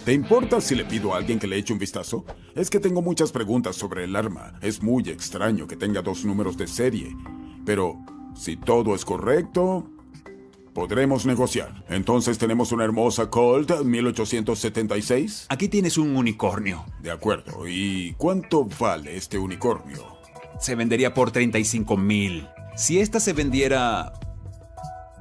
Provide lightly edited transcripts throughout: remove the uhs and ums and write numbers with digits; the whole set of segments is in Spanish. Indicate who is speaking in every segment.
Speaker 1: ¿Te importa si le pido a alguien que le eche un vistazo? Es que tengo muchas preguntas sobre el arma. Es muy extraño que tenga 2 números de serie. Pero si todo es correcto, podremos negociar. Entonces tenemos una hermosa Colt 1876.
Speaker 2: Aquí tienes un unicornio.
Speaker 1: De acuerdo. ¿Y cuánto vale este unicornio?
Speaker 2: Se vendería por 35,000. Si esta se vendiera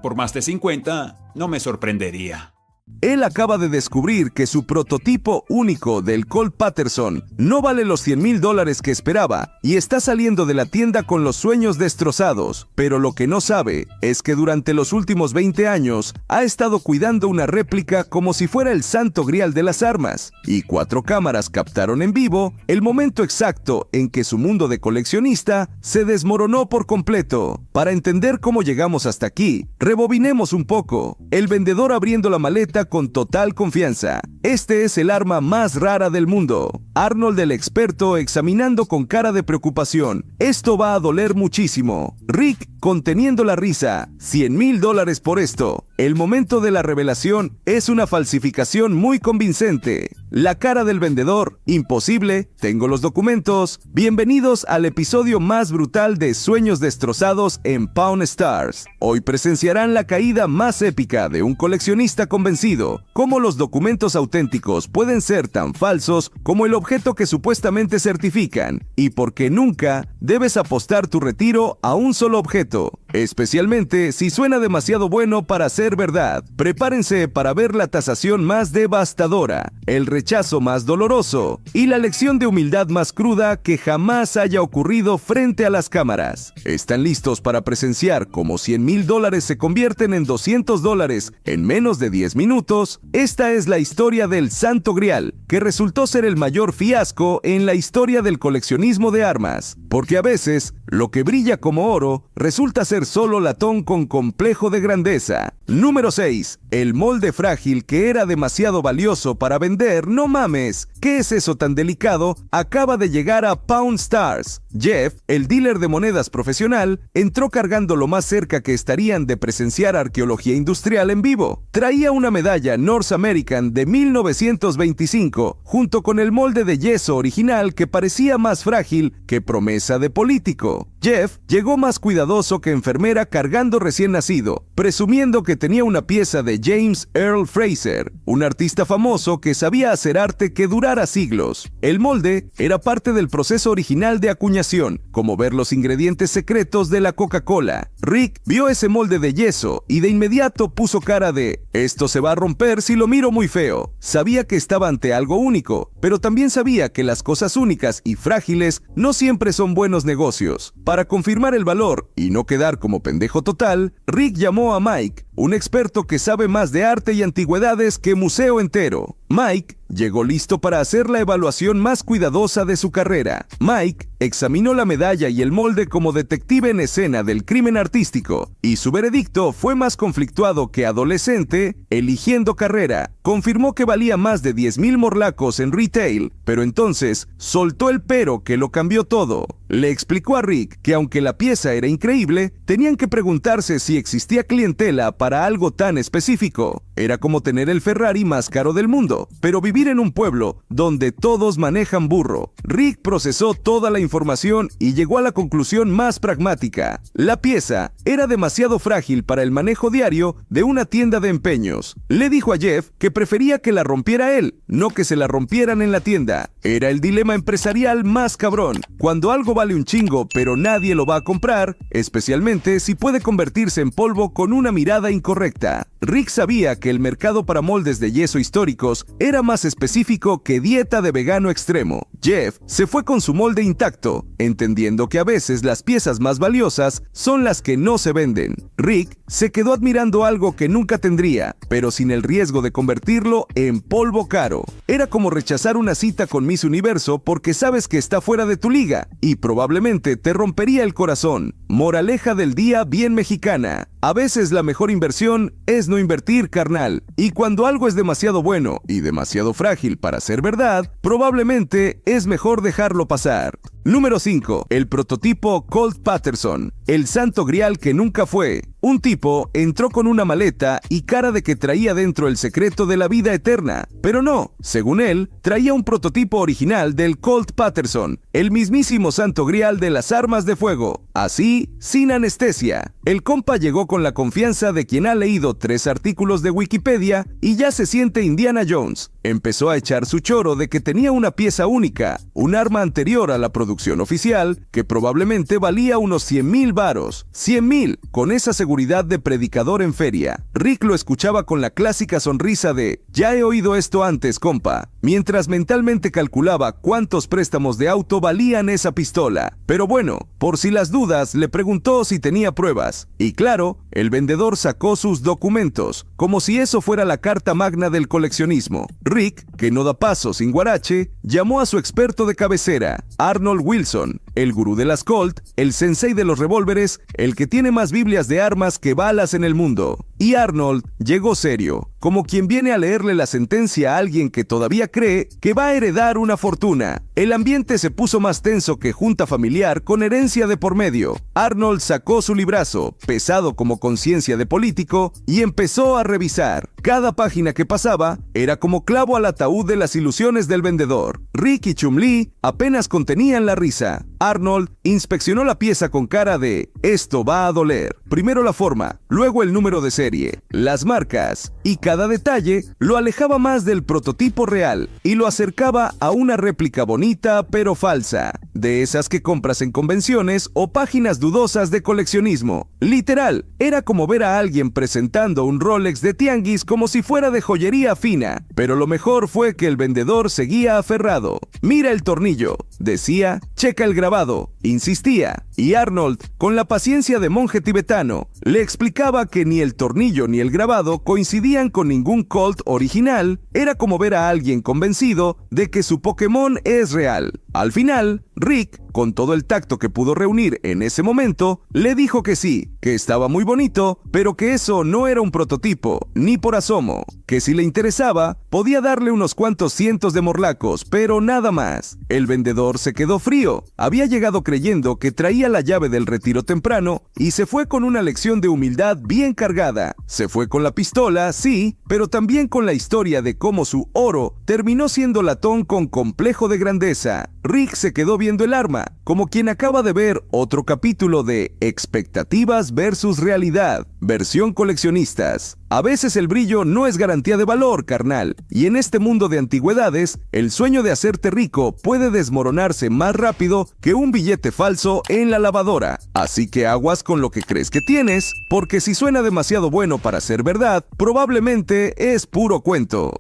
Speaker 2: por más de 50, no me sorprendería.
Speaker 3: Él acaba de descubrir que su prototipo único del Colt Paterson no vale los $100,000 que esperaba y está saliendo de la tienda con los sueños destrozados, pero lo que no sabe es que durante los últimos 20 años ha estado cuidando una réplica como si fuera el santo grial de las armas, y 4 cámaras captaron en vivo el momento exacto en que su mundo de coleccionista se desmoronó por completo. Para entender cómo llegamos hasta aquí, rebobinemos un poco. El vendedor abriendo la maleta con total confianza. Este es el arma más rara del mundo. Arnold el experto examinando con cara de preocupación. Esto va a doler muchísimo. Rick conteniendo la risa. $100,000 por esto. El momento de la revelación es una falsificación muy convincente. La cara del vendedor, imposible, tengo los documentos. Bienvenidos al episodio más brutal de Sueños Destrozados en Pawn Stars. Hoy presenciarán la caída más épica de un coleccionista convencido. Cómo los documentos auténticos pueden ser tan falsos como el objeto que supuestamente certifican. Y por qué nunca debes apostar tu retiro a un solo objeto. Especialmente si suena demasiado bueno para ser verdad. Prepárense para ver la tasación más devastadora, el rechazo más doloroso y la lección de humildad más cruda que jamás haya ocurrido frente a las cámaras. ¿Están listos para presenciar cómo $100,000 se convierten en $200 en menos de 10 minutos? Esta es la historia del Santo Grial, que resultó ser el mayor fiasco en la historia del coleccionismo de armas. Porque a veces, lo que brilla como oro resulta ser solo latón con complejo de grandeza. Número 6. El molde frágil que era demasiado valioso para vender. No mames, ¿qué es eso tan delicado? Acaba de llegar a Pawn Stars. Jeff, el dealer de monedas profesional, entró cargando lo más cerca que estarían de presenciar arqueología industrial en vivo. Traía una medalla North American de 1925, junto con el molde de yeso original que parecía más frágil que promesa de político. Jeff llegó más cuidadoso que enfermera cargando recién nacido, presumiendo que tenía una pieza de James Earl Fraser, un artista famoso que sabía hacer arte que durara siglos. El molde era parte del proceso original de acuñación, como ver los ingredientes secretos de la Coca-Cola. Rick vio ese molde de yeso y de inmediato puso cara de «esto se va a romper si lo miro muy feo». Sabía que estaba ante algo único, pero también sabía que las cosas únicas y frágiles no siempre son buenos negocios. Para confirmar el valor y no quedar como pendejo total, Rick llamó a Mike, un experto que sabe más de arte y antigüedades que museo entero. Mike llegó listo para hacer la evaluación más cuidadosa de su carrera. Mike examinó la medalla y el molde como detective en escena del crimen artístico, y su veredicto fue más conflictuado que adolescente eligiendo carrera. Confirmó que valía más de 10,000 morlacos en retail, pero entonces soltó el pero que lo cambió todo. Le explicó a Rick que aunque la pieza era increíble, tenían que preguntarse si existía clientela para algo tan específico. Era como tener el Ferrari más caro del mundo, pero vivir en un pueblo donde todos manejan burro. Rick procesó toda la información y llegó a la conclusión más pragmática. La pieza era demasiado frágil para el manejo diario de una tienda de empeños. Le dijo a Jeff que prefería que la rompiera él, no que se la rompieran en la tienda. Era el dilema empresarial más cabrón. Cuando algo vale un chingo pero nadie lo va a comprar, especialmente si puede convertirse en polvo con una mirada incorrecta. Rick sabía que el mercado para moldes de yeso históricos era más específico que dieta de vegano extremo. Jeff se fue con su molde intacto, entendiendo que a veces las piezas más valiosas son las que no se venden. Rick se quedó admirando algo que nunca tendría, pero sin el riesgo de convertirlo en polvo caro. Era como rechazar una cita con Miss Universo porque sabes que está fuera de tu liga y probablemente te rompería el corazón. Moraleja del día bien mexicana. A veces la mejor inversión es no invertir, carnal. Y cuando algo es demasiado bueno y demasiado frágil para ser verdad, probablemente es mejor dejarlo pasar. Número 5. El prototipo Colt Patterson, el santo grial que nunca fue. Un tipo entró con una maleta y cara de que traía dentro el secreto de la vida eterna, pero no, según él, traía un prototipo original del Colt Patterson, el mismísimo santo grial de las armas de fuego, así, sin anestesia. El compa llegó con la confianza de quien ha leído 3 artículos de Wikipedia y ya se siente Indiana Jones. Empezó a echar su choro de que tenía una pieza única, un arma anterior a la producción oficial, que probablemente valía unos 100,000 varos. 100,000, con esa seguridad de predicador en feria. Rick lo escuchaba con la clásica sonrisa de «Ya he oído esto antes, compa», mientras mentalmente calculaba cuántos préstamos de auto valían esa pistola. Pero bueno, por si las dudas, le preguntó si tenía pruebas. Y claro, el vendedor sacó sus documentos, como si eso fuera la carta magna del coleccionismo. Rick, que no da paso sin guarache, llamó a su experto de cabecera, Arnold Wilson, el gurú de las Colt, el sensei de los revólveres, el que tiene más Biblias de armas que balas en el mundo. Y Arnold llegó serio, como quien viene a leerle la sentencia a alguien que todavía cree que va a heredar una fortuna. El ambiente se puso más tenso que junta familiar con herencia de por medio. Arnold sacó su librazo, pesado como conciencia de político, y empezó a revisar. Cada página que pasaba era como clavo al ataúd de las ilusiones del vendedor. Rick y Chum-Li apenas contenían la risa. Arnold inspeccionó la pieza con cara de «esto va a doler». Primero la forma, luego el número de serie, las marcas, y cada detalle lo alejaba más del prototipo real y lo acercaba a una réplica bonita pero falsa, de esas que compras en convenciones o páginas dudosas de coleccionismo. Literal, era como ver a alguien presentando un Rolex de tianguis como si fuera de joyería fina, pero lo mejor fue que el vendedor seguía aferrado. «Mira el tornillo», decía, «checa el grabado», insistía, y Arnold, con la paciencia de monje tibetano, le explicaba que ni el tornillo ni el grabado coincidían con ningún Colt original. Era como ver a alguien convencido de que su Pokémon es real. Al final, Rick, con todo el tacto que pudo reunir en ese momento, le dijo que sí, que estaba muy bonito, pero que eso no era un prototipo, ni por asomo, que si le interesaba, podía darle unos cuantos cientos de morlacos, pero nada más. El vendedor se quedó frío, había llegado creyendo que traía la llave del retiro temprano y se fue con una lección de humildad bien cargada. Se fue con la pistola, sí, pero también con la historia de cómo su oro terminó siendo latón con complejo de grandeza. Rick se quedó viendo el arma, como quien acaba de ver otro capítulo de Expectativas versus Realidad, versión coleccionistas. A veces el brillo no es garantía de valor, carnal, y en este mundo de antigüedades, el sueño de hacerte rico puede desmoronarse más rápido que un billete falso en la lavadora. Así que aguas con lo que crees que tienes, porque si suena demasiado bueno para ser verdad, probablemente es puro cuento.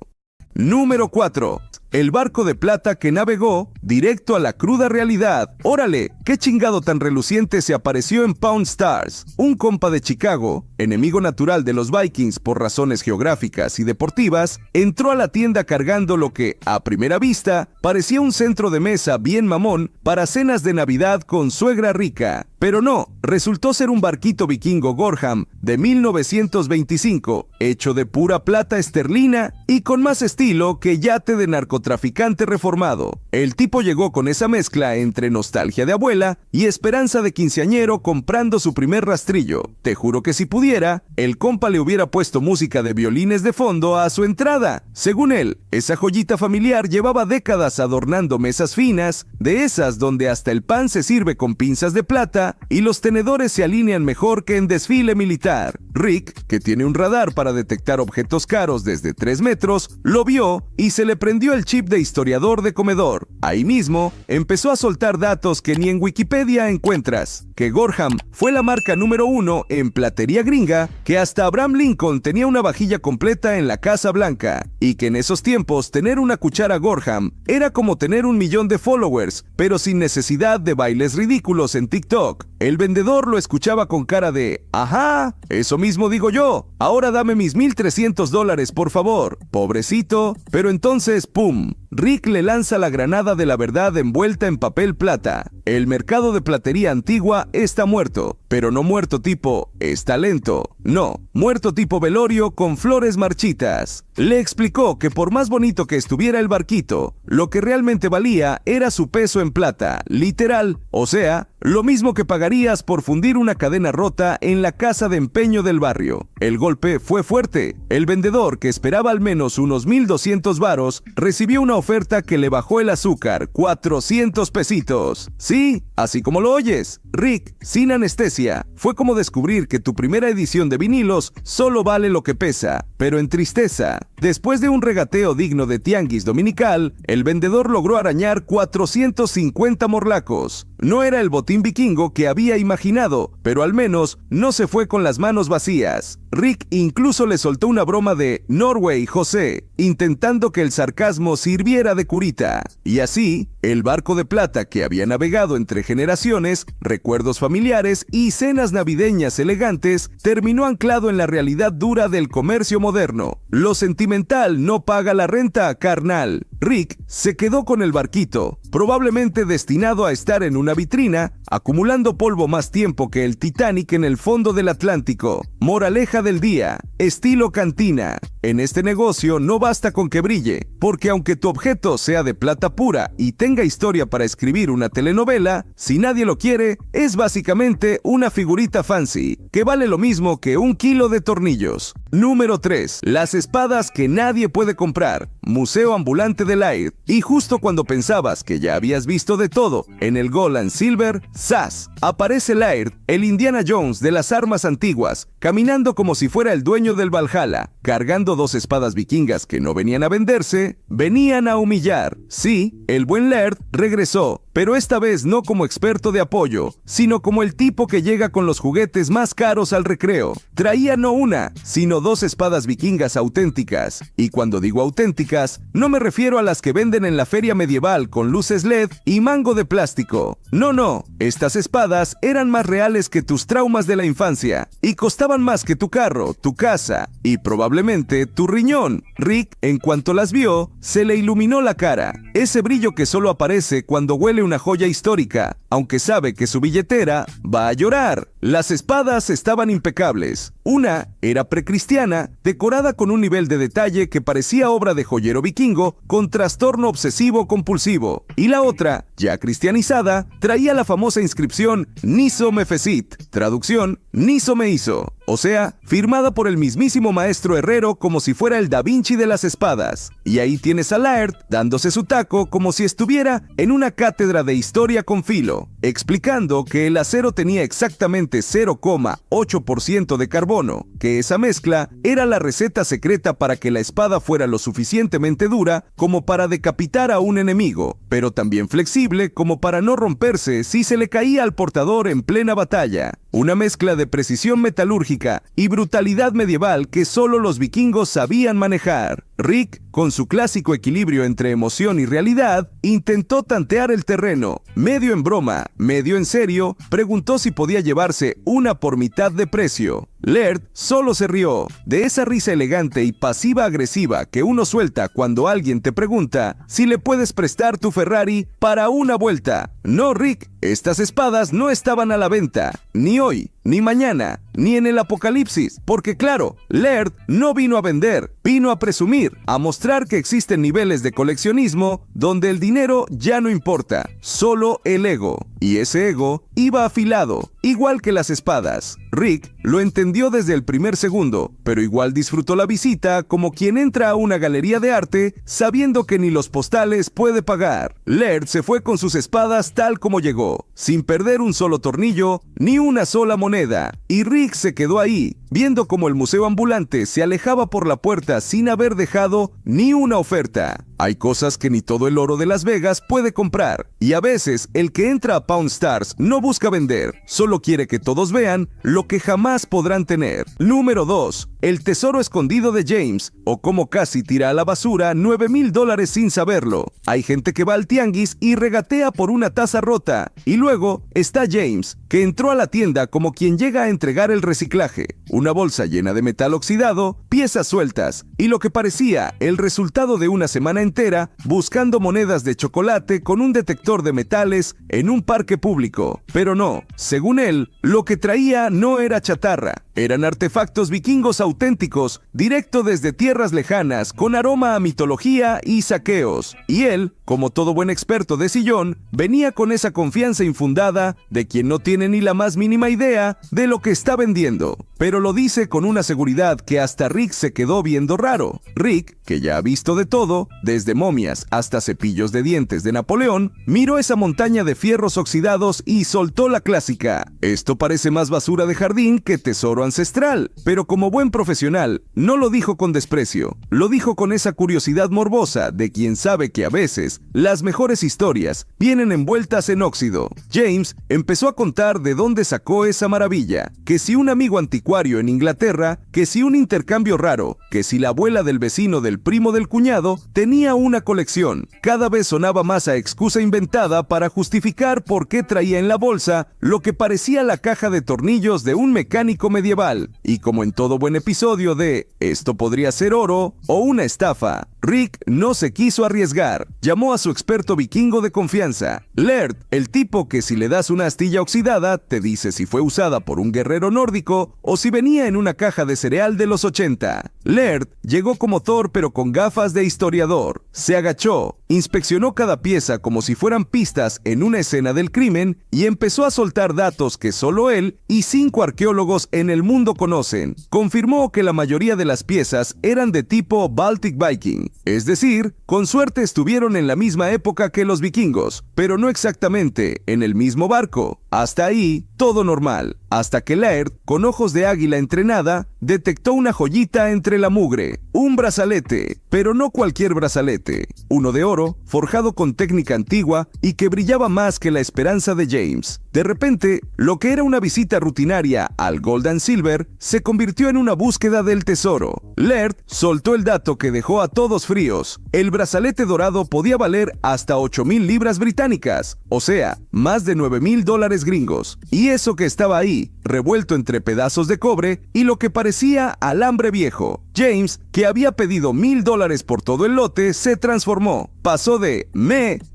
Speaker 3: Número 4. El barco de plata que navegó directo a la cruda realidad. Órale, qué chingado tan reluciente se apareció en Pawn Stars. Un compa de Chicago, enemigo natural de los Vikings por razones geográficas y deportivas, entró a la tienda cargando lo que, a primera vista, parecía un centro de mesa bien mamón para cenas de Navidad con suegra rica. Pero no, resultó ser un barquito vikingo Gorham de 1925, hecho de pura plata esterlina y con más estilo que yate de narcotraficante reformado. El tipo llegó con esa mezcla entre nostalgia de abuela y esperanza de quinceañero comprando su primer rastrillo. Te juro que si pudiera, el compa le hubiera puesto música de violines de fondo a su entrada. Según él, esa joyita familiar llevaba décadas adornando mesas finas, de esas donde hasta el pan se sirve con pinzas de plata y los tenedores se alinean mejor que en desfile militar. Rick, que tiene un radar para detectar objetos caros desde 3 metros, lo vio y se le prendió el chip de historiador de comedor. Ahí mismo, empezó a soltar datos que ni en Wikipedia encuentras. Que Gorham fue la marca número 1 en platería gringa, que hasta Abraham Lincoln tenía una vajilla completa en la Casa Blanca, y que en esos tiempos tener una cuchara Gorham era como tener 1,000,000 de followers, pero sin necesidad de bailes ridículos en TikTok. El vendedor lo escuchaba con cara de «Ajá, eso mismo digo yo, ahora dame mis $1,300 por favor». Pobrecito, pero entonces ¡pum! Rick le lanza la granada de la verdad envuelta en papel plata. El mercado de platería antigua está muerto, pero no muerto tipo está lento. No, muerto tipo velorio con flores marchitas. Le explicó que por más bonito que estuviera el barquito, lo que realmente valía era su peso en plata, literal, o sea, lo mismo que pagarías por fundir una cadena rota en la casa de empeño del barrio. El golpe fue fuerte. El vendedor, que esperaba al menos unos 1,200 varos, recibió una oferta que le bajó el azúcar, 400 pesitos. Sí, así como lo oyes. Rick, sin anestesia, fue como descubrir que tu primera edición de vinilos solo vale lo que pesa, pero en tristeza. Después de un regateo digno de tianguis dominical, el vendedor logró arañar 450 morlacos. No era el botín vikingo que había imaginado, pero al menos no se fue con las manos vacías. Rick incluso le soltó una broma de Norway José, intentando que el sarcasmo sirviera de curita. Y así, el barco de plata que había navegado entre generaciones, recuerdos familiares y cenas navideñas elegantes, terminó anclado en la realidad dura del comercio moderno. Lo sentimental no paga la renta, carnal. Rick se quedó con el barquito, probablemente destinado a estar en una vitrina, acumulando polvo más tiempo que el Titanic en el fondo del Atlántico. Moraleja del día, estilo cantina. En este negocio no basta con que brille, porque aunque tu objeto sea de plata pura y tenga historia para escribir una telenovela, si nadie lo quiere, es básicamente una figurita fancy, que vale lo mismo que 1 kilo de tornillos. Número 3. Las espadas que nadie puede comprar. Museo ambulante de Laird. Y justo cuando pensabas que ya habías visto de todo en el Gold and Silver, ¡zas! Aparece Laird, el Indiana Jones de las armas antiguas, caminando como si fuera el dueño del Valhalla, cargando 2 espadas vikingas que no venían a venderse, venían a humillar. Sí, el buen Laird regresó, pero esta vez no como experto de apoyo, sino como el tipo que llega con los juguetes más caros al recreo. Traía no una, sino 2 espadas vikingas auténticas. Y cuando digo auténticas, no me refiero a las que venden en la feria medieval con luces LED y mango de plástico. No, estas espadas eran más reales que tus traumas de la infancia y costaban más que tu carro, tu casa y probablemente tu riñón. Rick, en cuanto las vio, se le iluminó la cara. Ese brillo que solo aparece cuando huele una joya histórica, aunque sabe que su billetera va a llorar. Las espadas estaban impecables. Una era precristiana, decorada con un nivel de detalle que parecía obra de joyero vikingo con trastorno obsesivo compulsivo. Y la otra, ya cristianizada, traía la famosa inscripción Niso me fecit, traducción, Niso me hizo. O sea, firmada por el mismísimo maestro herrero como si fuera el Da Vinci de las espadas. Y ahí tienes a Laird dándose su taco como si estuviera en una cátedra de historia con filo, explicando que el acero tenía exactamente 0,8% de carbono, que esa mezcla era la receta secreta para que la espada fuera lo suficientemente dura como para decapitar a un enemigo, pero también flexible como para no romperse si se le caía al portador en plena batalla. Una mezcla de precisión metalúrgica y brutalidad medieval que solo los vikingos sabían manejar. Rick, con su clásico equilibrio entre emoción y realidad, intentó tantear el terreno. Medio en broma, medio en serio, preguntó si podía llevarse una por mitad de precio. Laird solo se rió, de esa risa elegante y pasiva-agresiva que uno suelta cuando alguien te pregunta si le puedes prestar tu Ferrari para una vuelta. No, Rick, estas espadas no estaban a la venta, ni hoy, ni mañana, ni en el apocalipsis, porque claro, Laird no vino a vender, vino a presumir, a mostrar que existen niveles de coleccionismo donde el dinero ya no importa, solo el ego. Y ese ego iba afilado, igual que las espadas. Rick lo entendió desde el primer segundo, pero igual disfrutó la visita como quien entra a una galería de arte sabiendo que ni los postales puede pagar. Laird se fue con sus espadas tal como llegó, sin perder un solo tornillo ni una sola moneda, y Rick se quedó ahí, viendo como el museo ambulante se alejaba por la puerta sin haber dejado ni una oferta. Hay cosas que ni todo el oro de Las Vegas puede comprar, y a veces el que entra a Pawn Stars no busca vender, solo quiere que todos vean lo que jamás podrán tener. Número 2. El tesoro escondido de James, o como casi tira a la basura $9,000 sin saberlo. Hay gente que va al tianguis y regatea por una taza rota, y luego está James, que entró a la tienda como quien llega a entregar el reciclaje. una bolsa llena de metal oxidado, piezas sueltas y lo que parecía el resultado de una semana entera buscando monedas de chocolate con un detector de metales en un parque público. Pero no, según él, lo que traía no era chatarra, eran artefactos vikingos auténticos, directo desde tierras lejanas, con aroma a mitología y saqueos. Y él, como todo buen experto de sillón, venía con esa confianza infundada de quien no tiene ni la más mínima idea de lo que está vendiendo. Pero lo dice con una seguridad que hasta Rick se quedó viendo raro. Rick, que ya ha visto de todo, desde momias hasta cepillos de dientes de Napoleón, miró esa montaña de fierros oxidados y soltó la clásica: esto parece más basura de jardín que tesoro ancestral. Pero como buen profesional, no lo dijo con desprecio, lo dijo con esa curiosidad morbosa de quien sabe que a veces las mejores historias vienen envueltas en óxido. James empezó a contar de dónde sacó esa maravilla, que si un amigo anticuario en Inglaterra, que si un intercambio raro, que si la abuela del vecino del primo del cuñado tenía una colección. Cada vez sonaba más a excusa inventada para justificar por qué traía en la bolsa lo que parecía la caja de tornillos de un mecánico medieval. Y como en todo buen episodio de "esto podría ser oro" o una estafa, Rick no se quiso arriesgar. Llamó a su experto vikingo de confianza, Laird, el tipo que si le das una astilla oxidada te dice si fue usada por un guerrero nórdico o si venía en una caja de cereal de los 80. Laird llegó como Thor pero con gafas de historiador. Se agachó, inspeccionó cada pieza como si fueran pistas en una escena del crimen y empezó a soltar datos que solo él y 5 arqueólogos en el mundo conocen. Confirmó que la mayoría de las piezas eran de tipo Baltic Viking, es decir, con suerte estuvieron en la misma época que los vikingos, pero no exactamente en el mismo barco. Hasta ahí, todo normal, hasta que Laird, con ojos de águila entrenada, detectó una joyita entre la mugre, un brazalete, pero no cualquier brazalete, uno de oro, forjado con técnica antigua y que brillaba más que la esperanza de James. De repente, lo que era una visita rutinaria al Gold and Silver se convirtió en una búsqueda del tesoro. Laird soltó el dato que dejó a todos fríos. El brazalete dorado podía valer hasta 8,000 libras británicas, o sea, más de $9,000 gringos. Y eso que estaba ahí, revuelto entre pedazos de cobre y lo que parecía alambre viejo. James, que había pedido $1,000 por todo el lote, se transformó. Pasó de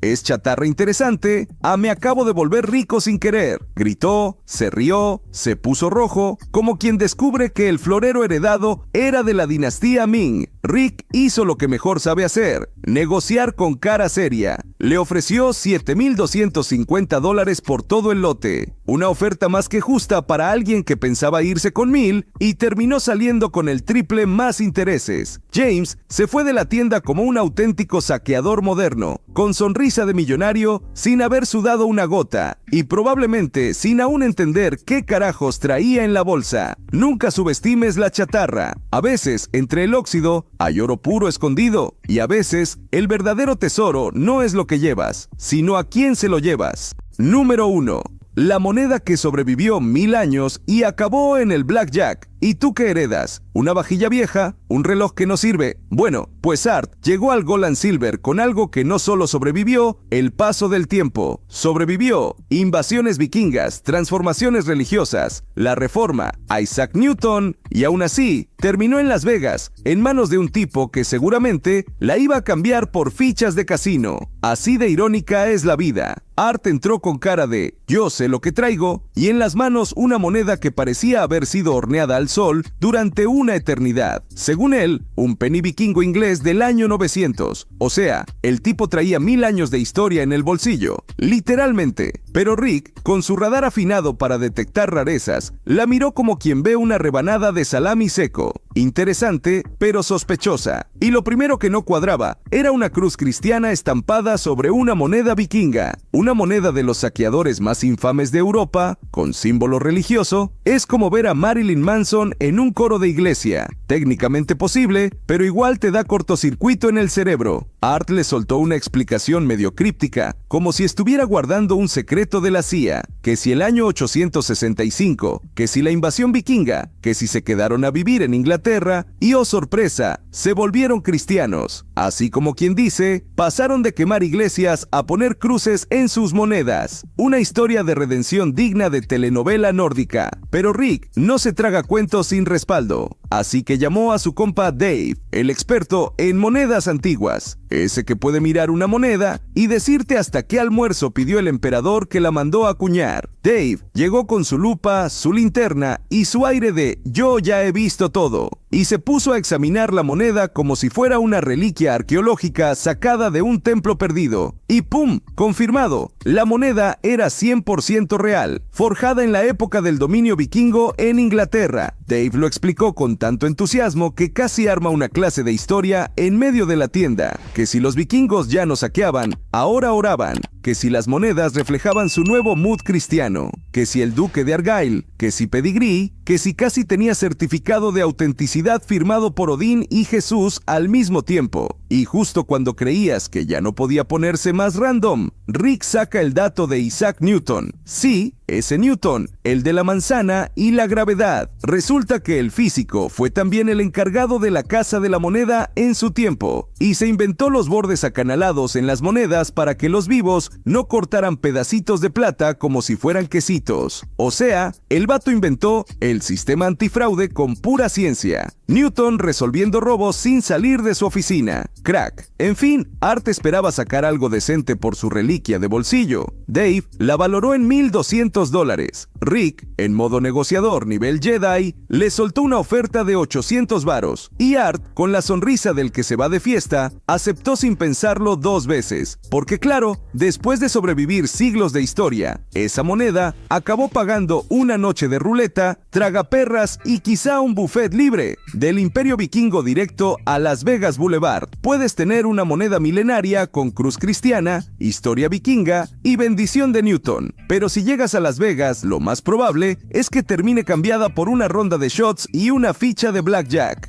Speaker 3: es chatarra interesante a me acabo de volver rico sin querer. Gritó, se rió, se puso rojo, como quien descubre que el florero heredado era de la dinastía Ming. Rick hizo lo que mejor sabe hacer, negociar con cara seria. Le ofreció $7,250 por todo el lote, una oferta más que justa para alguien que pensaba irse con 1,000 y terminó saliendo con el triple más intereses. James se fue de la tienda como un auténtico saqueador moderno, con sonrisa de millonario, sin haber sudado una gota y probablemente sin aún entender qué carajos traía en la bolsa. Nunca subestimes la chatarra. A veces, entre el óxido, hay oro puro escondido, y a veces, el verdadero tesoro no es lo que llevas, sino a quién se lo llevas. Número 1. La moneda que sobrevivió 1000 años y acabó en el blackjack. ¿Y tú qué heredas? ¿Una vajilla vieja? ¿Un reloj que no sirve? Bueno, pues Art llegó al Gold and Silver con algo que no solo sobrevivió el paso del tiempo, sobrevivió invasiones vikingas, transformaciones religiosas, la reforma, Isaac Newton, y aún así terminó en Las Vegas, en manos de un tipo que seguramente la iba a cambiar por fichas de casino. Así de irónica es la vida. Art entró con cara de "yo sé lo que traigo" y en las manos una moneda que parecía haber sido horneada al sol durante una eternidad. Según él, un penny vikingo inglés del año 900. O sea, el tipo traía 1000 años de historia en el bolsillo, literalmente. Pero Rick, con su radar afinado para detectar rarezas, la miró como quien ve una rebanada de salami seco. Interesante, pero sospechosa. Y lo primero que no cuadraba era una cruz cristiana estampada sobre una moneda vikinga. Una moneda de los saqueadores más infames de Europa, con símbolo religioso. Es como ver a Marilyn Manson en un coro de iglesia. Técnicamente posible, pero igual te da cortocircuito en el cerebro. Art le soltó una explicación medio críptica, como si estuviera guardando un secreto de la CIA, que si el año 865, que si la invasión vikinga, que si se quedaron a vivir en Inglaterra y, oh sorpresa, se volvieron cristianos. Así como quien dice, pasaron de quemar iglesias a poner cruces en sus monedas. Una historia de redención digna de telenovela nórdica. Pero Rick no se traga cuentos sin respaldo, así que llamó a su compa Dave, el experto en monedas antiguas, ese que puede mirar una moneda y decirte hasta qué almuerzo pidió el emperador que la mandó a acuñar. Dave llegó con su lupa, su linterna y su aire de "yo ya he visto todo", y se puso a examinar la moneda como si fuera una reliquia arqueológica sacada de un templo perdido. Y ¡pum! Confirmado, la moneda era 100% real, forjada en la época del dominio vikingo en Inglaterra. Dave lo explicó con tanto entusiasmo que casi arma una clase de historia en medio de la tienda, que si los vikingos ya no saqueaban, ahora oraban, que si las monedas reflejaban su nuevo mood cristiano, que si el duque de Argyle, que si pedigrí, que si casi tenía certificado de autenticidad firmado por Odín y Jesús al mismo tiempo. Y justo cuando creías que ya no podía ponerse más random, Rick saca el dato de Isaac Newton. Sí, ese Newton, el de la manzana y la gravedad. Resulta que el físico fue también el encargado de la Casa de la Moneda en su tiempo, y se inventó los bordes acanalados en las monedas para que los vivos no cortaran pedacitos de plata como si fueran quesitos. O sea, el vato inventó el sistema antifraude con pura ciencia. Newton resolviendo robos sin salir de su oficina. Crack. En fin, Art esperaba sacar algo decente por su reliquia de bolsillo. Dave la valoró en $1,200. Rick, en modo negociador nivel Jedi, le soltó una oferta de 800 varos. Y Art, con la sonrisa del que se va de fiesta, aceptó sin pensarlo 2 veces. Porque claro, después de sobrevivir siglos de historia, esa moneda acabó pagando una noche de ruleta, tragaperras y quizá un buffet libre. Del Imperio Vikingo directo a Las Vegas Boulevard, puedes tener una moneda milenaria con cruz cristiana, historia vikinga y bendición de Newton. Pero si llegas a Las Vegas, lo más probable es que termine cambiada por una ronda de shots y una ficha de blackjack.